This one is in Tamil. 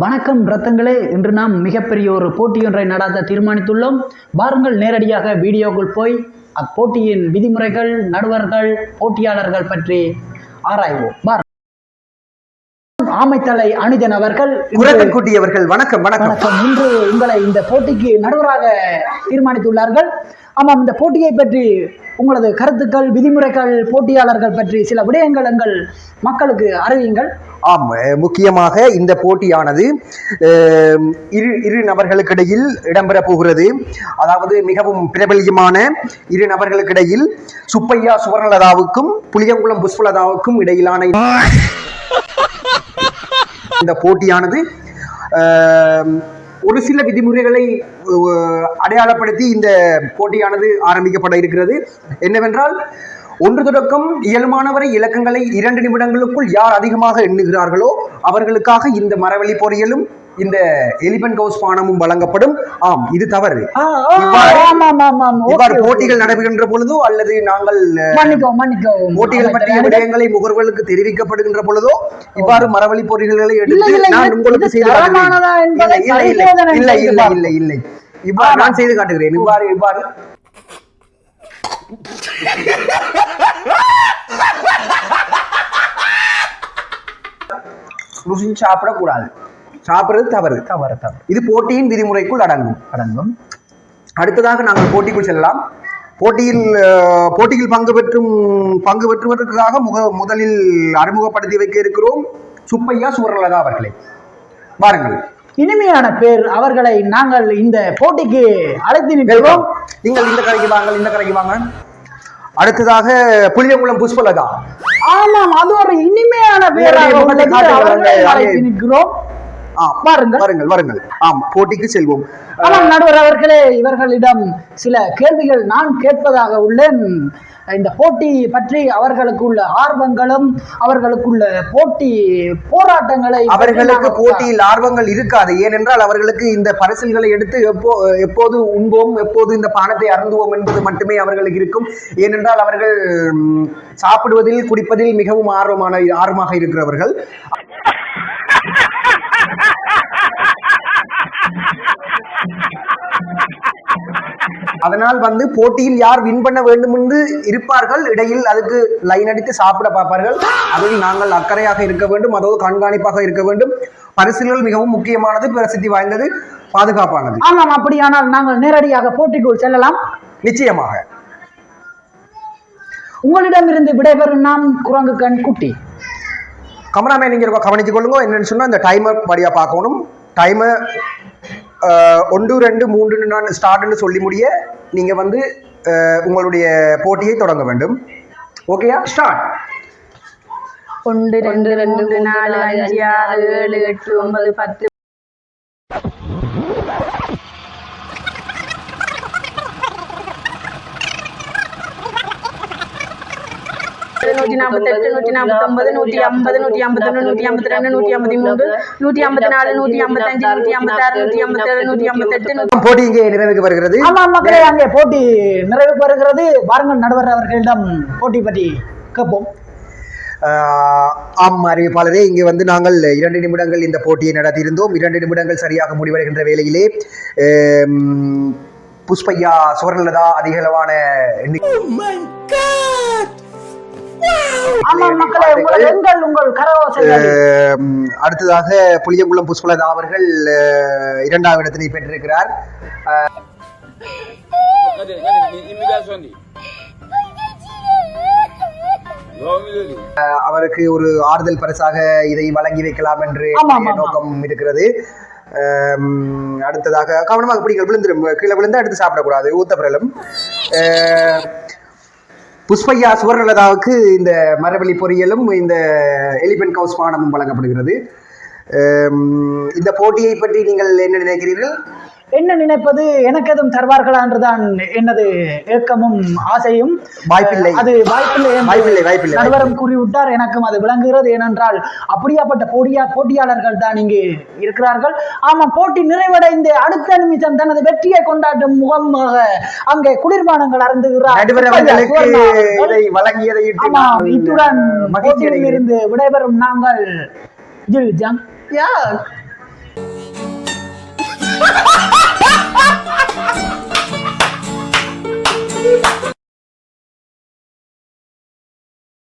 வணக்கம் ரத்தங்களே, இன்று நாம் மிகப்பெரிய ஒரு போட்டியொன்றை நடாத்த தீர்மானித்துள்ளோம். வாருங்கள் நேரடியாக வீடியோக்குள் போய் அப்போட்டியின் விதிமுறைகள், நடுவர்கள், போட்டியாளர்கள் பற்றி ஆராய்வோம். ஆமைத்தலை அனுஜன் அவர்கள், அவர்கள் வணக்கம் வணக்கம். இன்று உங்களை இந்த போட்டிக்கு நடுவராக தீர்மானித்துள்ளார்கள். ஆமாம், இந்த போட்டியை பற்றி உங்களது கருத்துக்கள், விதிமுறைகள், போட்டியாளர்கள் பற்றி சில விடயங்கள் எங்கள் மக்களுக்கு அறிவியுங்கள். ஆம், முக்கியமாக இந்த போட்டியானது இரு நபர்களுக்கிடையில் இடம்பெற போகிறது. அதாவது மிகவும் பிரபல்யமான இரு நபர்களுக்கிடையில் சுப்பையா சுவர்ணலதாவுக்கும் புளியங்குளம் புஷ்பலதாவுக்கும் இடையிலான இந்த போட்டியானது ஒரு சில விதிமுறைகளை அடையாளப்படுத்தி இந்த போட்டியானது ஆரம்பிக்கப்பட இருக்கிறது. என்னவென்றால், 1 தொடக்கம் 7 மாணவரை இலக்கங்களை 2 நிமிடங்களுக்குள் யார் அதிகமாக எண்ணுகிறார்களோ அவர்களுக்காக இந்த மரவழி பொறியியலும் இந்த எலிபென்ட் ஹவுஸ் பானமும் வழங்கப்படும். ஆம், இது தவறு. இவ்வாறு போட்டிகள் நடைபெறுகின்ற பொழுதோ அல்லது நாங்கள் போட்டிகள் பற்றிய விடயங்களை முகர்களுக்கு தெரிவிக்கப்படுகின்ற பொழுதோ இவ்வாறு மரவழி பொறிகளை எடுத்து நான் உங்களுக்கு செய்து இல்லை இவ்வாறு நான் செய்து காட்டுகிறேன். இவ்வாறு சாப்பிடக்கூடாது. சாப்பிடுறது தவறு. இது போட்டியின் விதிமுறைக்குள் அடங்கும். அடுத்ததாக நாங்கள் போட்டிக்குள் செல்லலாம். போட்டியில் பங்கு பெற்றுவதற்காக முதலில் அறிமுகப்படுத்தி வைக்க இருக்கிறோம் சுப்பையா சுவர்ணலதா அவர்களை. வாருங்கள். இனிமையான பேர் அவர்களை நாங்கள் இந்த போட்டிக்கு அழைத்து நிற்கிறோம். நீங்கள் இந்த கரைக்கு வாங்க. அடுத்ததாக புளியங்குளம் புஷ்பலதா. ஆமாம், அது ஒரு இனிமையான பேர் நிற்கிறோம். வாருங்கள். ஆம், போட்டிக்கு செல்வோம். நடுவர் அவர்களே, இவர்களிடம் சில கேள்விகள் நான் கேட்பதாக உள்ளேன். இந்த போட்டி பற்றி அவர்களுக்குள்ள ஆர்வங்களும் அவர்களுக்குள்ள போட்டி போராட்டங்களை, அவர்களுக்கு போட்டியில் ஆர்வங்கள் இருக்காது. ஏனென்றால் அவர்களுக்கு இந்த பரிசில்களை எடுத்து எப்போது உண்போம், எப்போது இந்த பானத்தை அருந்துவோம் என்பது மட்டுமே அவர்களுக்கு இருக்கும். ஏனென்றால் அவர்கள் சாப்பிடுவதில், குடிப்பதில் மிகவும் ஆர்வமாக இருக்கிறவர்கள். அதனால் போட்டியில் யார் வின் பண்ண வேண்டும் என்று இருப்பார்கள். இடையில் அதுக்கு லைன் அடித்து சாப்பிட பார்ப்பார்கள். அதில் நாங்கள் அக்கறையாக இருக்க வேண்டும், அதோடு கண்காணிப்பாக இருக்க வேண்டும். பரிசுகள் மிகவும் முக்கியமானது, பிரசித்தி வாய்ந்தது, பாதுகாப்பானது. ஆமாம், அப்படியானால் நாங்கள் நேரடியாக போட்டிக்குள் செல்லலாம். நிச்சயமாக. உங்களிடமிருந்து விடைபெறும் நாம் குரங்கு கண் குட்டி. கமராமேன், நீங்க கவனித்துக் கொள்ளுங்க. என்னன்னு சொன்னா, இந்த டைமர் படியா பார்க்கணும். டைமர் 1 2 3 நான் ஸ்டார்ட்னு சொல்லி முடிய நீங்க உங்களுடைய போட்டியை தொடங்க வேண்டும். ஓகேயா? ஸ்டார்ட். 1 2 3 4 5 6 7 8 9 10. நூற்றி 48 149 150 151 152 153 154 155 156 157 போட்டி இங்கே நிறைவுக்கு வருகிறது. மக்களே, அங்கே போட்டி நிறைவுக்கு வருகிறது. வாருங்கள், நடுவர் அவர்களிடம் போட்டி பற்றி கேட்போம். ஆம் அறிவிப்பாளரே, இங்கே நாங்கள் 2 நிமிடங்கள் இந்த போட்டியை நடத்தியிருந்தோம். 2 நிமிடங்கள் சரியாக முடிவடைகின்ற வேளையிலே புஷ்பையா சுவர்ணலதா அதிகளவான அடுத்ததாக புளியங்குளம் புஷ்பலதா அவர்கள் 2வது இடத்தினை பெற்றிருக்கிறார். அவருக்கு ஒரு ஆறுதல் பரிசாக இதை வழங்கி வைக்கலாம் என்று நோக்கம் இருக்கிறது. அடுத்ததாக கவனமாக பிடிங்கள், விழுந்துடும். கீழே விழுந்து அடுத்து சாப்பிடக்கூடாது, ஊத்தப்பிரலும். புஷ்பையா சுவர்ணலதாவுக்கு இந்த மரவழி பொறியியலும் இந்த எலிபென்ட் ஹவுஸ் பானமும் வழங்கப்படுகிறது. இந்த போட்டியை பற்றி நீங்கள் என்ன நினைக்கிறீர்கள்? என்ன நினைப்பது, எனக்கு எதுவும் தருவார்களா என்றுதான் எனது ஏக்கமும் ஆசையும். வாய்ப்பில்லை, அது வாய்ப்பில்லை. நடுவரும் கூறிவிட்டார், எனக்கும் அது விளங்குகிறது. ஏனென்றால் அப்படியாப்பட்ட போட்டியாளர்கள் தான் இங்கு இருக்கிறார்கள். ஆமாம், போட்டி நிறைவடைந்து அடுத்த நிமிஷம் தனது வெற்றியை கொண்டாடும் முகமாக அங்கே குளிர்பானங்கள் அருந்துகிறார். இத்துடன் இருந்து விடைபெறும் நாங்கள் ஜில் ஜங்.